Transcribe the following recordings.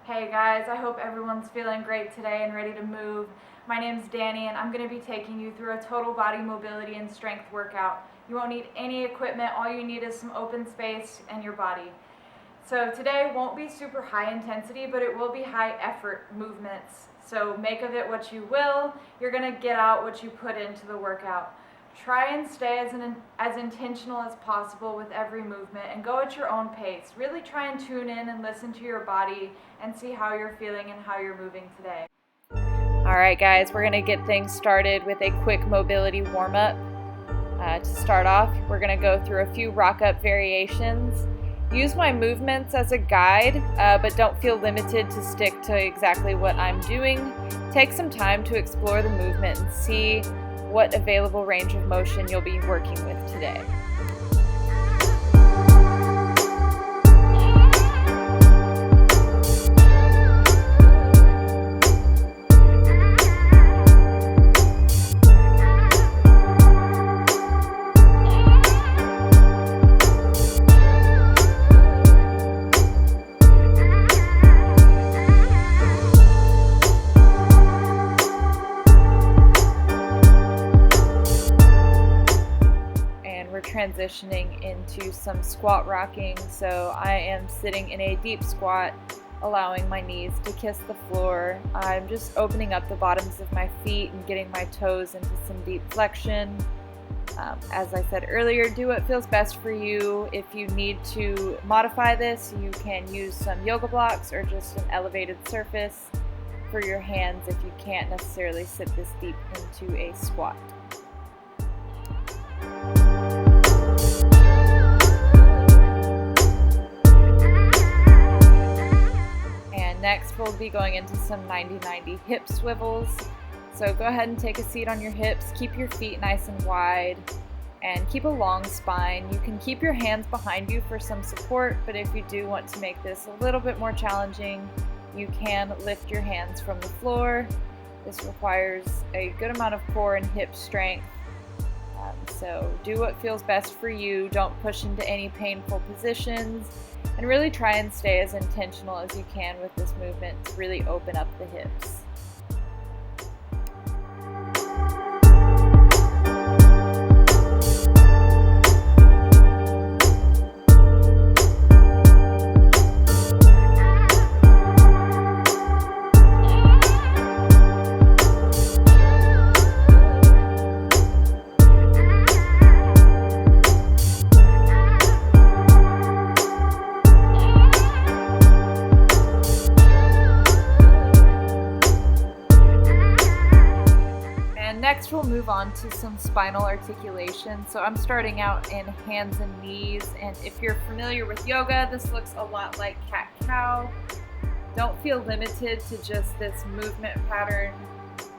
Hey guys, I hope everyone's feeling great today and ready to move. My name's Danny and I'm going to be taking you through a total body mobility and strength workout. You won't need any equipment, all you need is some open space and your body. So today won't be super high intensity, but it will be high effort movements. So make of it what you will. You're going to get out what you put into the workout. Try and stay as intentional as possible with every movement and go at your own pace. Really try and tune in and listen to your body and see how you're feeling and how you're moving today. All right, guys, we're going to get things started with a quick mobility warm-up. To start off, we're going to go through a few rock-up variations. Use my movements as a guide, but don't feel limited to stick to exactly what I'm doing. Take some time to explore the movement and see what available range of motion you'll be working with today. Transitioning into some squat rocking. So I am sitting in a deep squat, allowing my knees to kiss the floor. I'm just opening up the bottoms of my feet and getting my toes into some deep flexion. As I said earlier, do what feels best for you. If you need to modify this, you can use some yoga blocks or just an elevated surface for your hands if you can't necessarily sit this deep into a squat. Next, we'll be going into some 90-90 hip swivels. So go ahead and take a seat on your hips, keep your feet nice and wide, and keep a long spine. You can keep your hands behind you for some support, but if you do want to make this a little bit more challenging, you can lift your hands from the floor. This requires a good amount of core and hip strength. So do what feels best for you. Don't push into any painful positions. And really try and stay as intentional as you can with this movement to really open up the hips. Next, we'll move on to some spinal articulation. So I'm starting out in hands and knees, and if you're familiar with yoga, this looks a lot like cat-cow. Don't feel limited to just this movement pattern.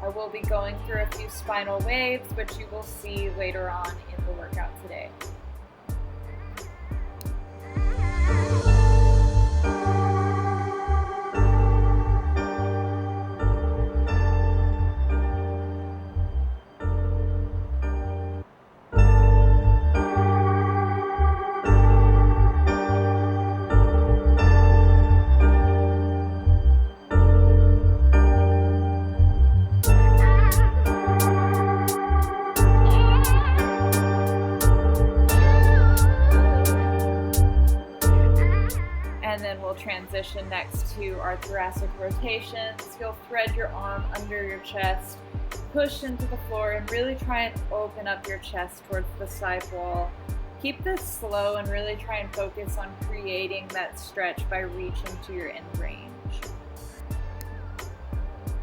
I will be going through a few spinal waves, which you will see later on in the workout today. Transition next to our thoracic rotations. You'll thread your arm under your chest, push into the floor, and really try and open up your chest towards the side wall. Keep this slow and really try and focus on creating that stretch by reaching to your end range.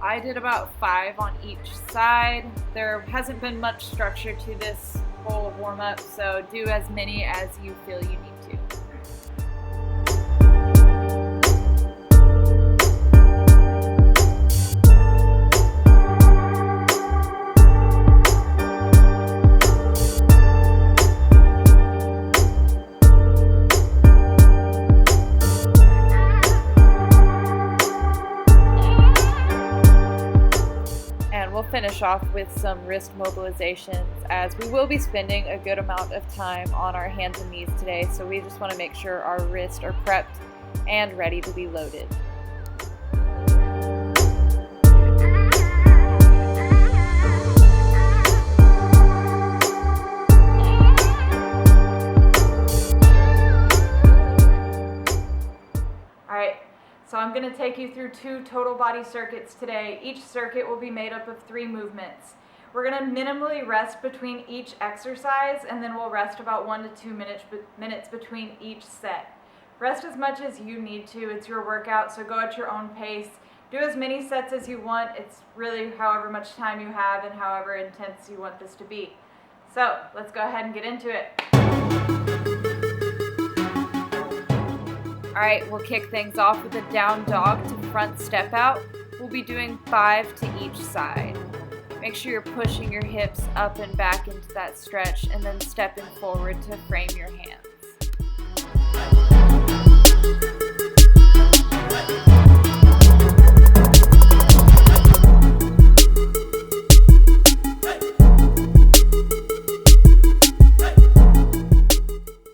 I did about 5 on each side. There hasn't been much structure to this whole warm-up, so do as many as you feel you need to. Finish off with some wrist mobilizations, as we will be spending a good amount of time on our hands and knees today, so we just want to make sure our wrists are prepped and ready to be loaded. So I'm going to take you through 2 total body circuits today. Each circuit will be made up of 3 movements. We're going to minimally rest between each exercise, and then we'll rest about 1 to 2 minutes between each set. Rest as much as you need to. It's your workout, so go at your own pace. Do as many sets as you want. It's really however much time you have and however intense you want this to be. So let's go ahead and get into it. All right, we'll kick things off with a down dog to front step out. We'll be doing 5 to each side. Make sure you're pushing your hips up and back into that stretch and then stepping forward to frame your hands.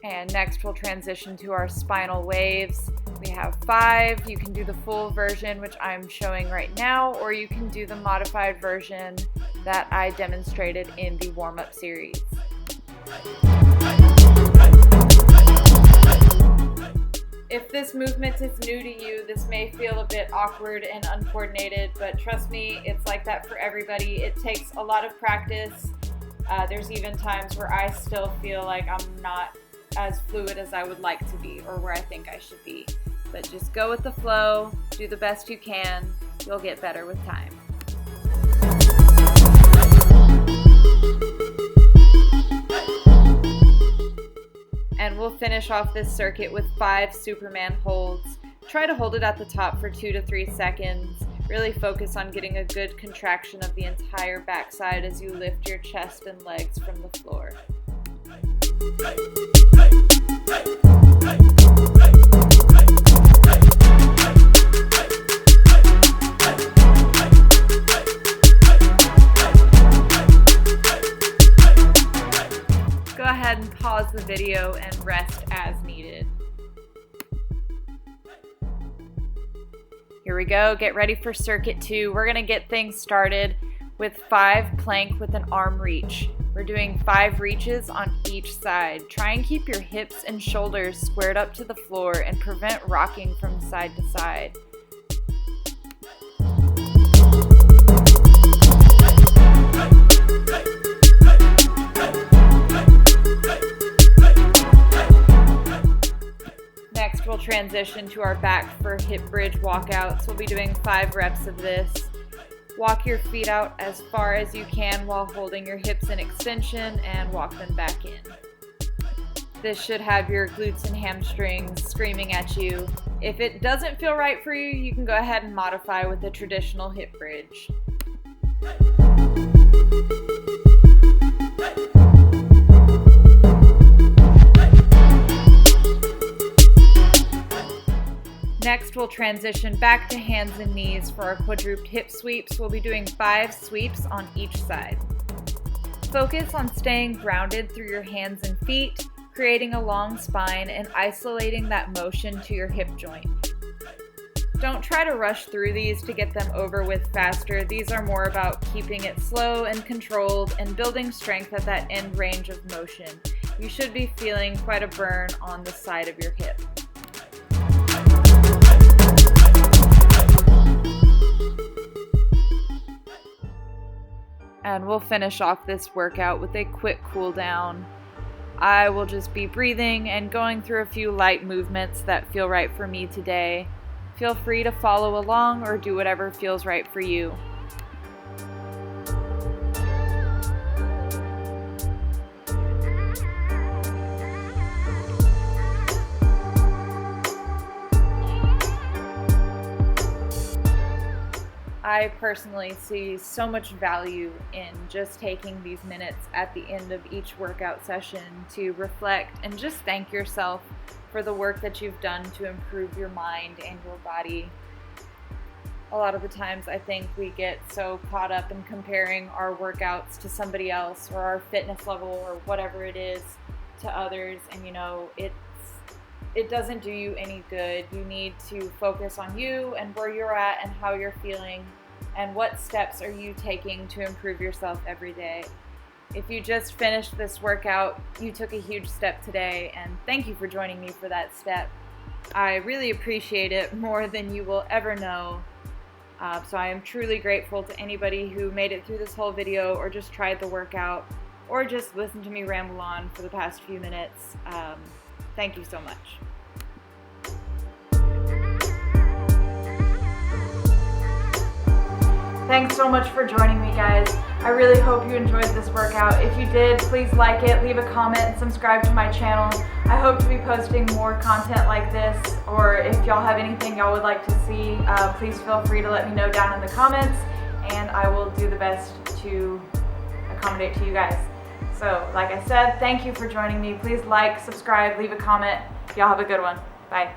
And next we'll transition to our spinal waves. We have 5. You can do the full version, which I'm showing right now, or you can do the modified version that I demonstrated in the warm-up series. If this movement is new to you, this may feel a bit awkward and uncoordinated, but trust me, it's like that for everybody. It takes a lot of practice. There's even times where I still feel like I'm not as fluid as I would like to be, or where I think I should be. But just go with the flow, do the best you can, you'll get better with time. And we'll finish off this circuit with 5 Superman holds. Try to hold it at the top for 2 to 3 seconds. Really focus on getting a good contraction of the entire backside as you lift your chest and legs from the floor. Go ahead and pause the video and rest as needed. Here we go, get ready for circuit 2. We're gonna get things started with 5 plank with an arm reach. We're doing 5 reaches on each side. Try and keep your hips and shoulders squared up to the floor and prevent rocking from side to side. Next, we'll transition to our back for hip bridge walkouts. We'll be doing 5 reps of this. Walk your feet out as far as you can while holding your hips in extension and walk them back in. This should have your glutes and hamstrings screaming at you. If it doesn't feel right for you, you can go ahead and modify with a traditional hip bridge. Next, we'll transition back to hands and knees for our quadruped hip sweeps. We'll be doing 5 sweeps on each side. Focus on staying grounded through your hands and feet, creating a long spine and isolating that motion to your hip joint. Don't try to rush through these to get them over with faster. These are more about keeping it slow and controlled and building strength at that end range of motion. You should be feeling quite a burn on the side of your hip. And we'll finish off this workout with a quick cool down. I will just be breathing and going through a few light movements that feel right for me today. Feel free to follow along or do whatever feels right for you. I personally see so much value in just taking these minutes at the end of each workout session to reflect and just thank yourself for the work that you've done to improve your mind and your body. A lot of the times I think we get so caught up in comparing our workouts to somebody else or our fitness level or whatever it is to others, and it doesn't do you any good. You need to focus on you and where you're at and how you're feeling and what steps are you taking to improve yourself every day. If you just finished this workout, you took a huge step today, and thank you for joining me for that step. I really appreciate it more than you will ever know. So I am truly grateful to anybody who made it through this whole video or just tried the workout or just listened to me ramble on for the past few minutes. Thank you so much. Thanks so much for joining me, guys. I really hope you enjoyed this workout. If you did, please like it, leave a comment, and subscribe to my channel. I hope to be posting more content like this, or if y'all have anything y'all would like to see, please feel free to let me know down in the comments, and I will do the best to accommodate to you guys. So, like I said, thank you for joining me. Please like, subscribe, leave a comment. Y'all have a good one. Bye.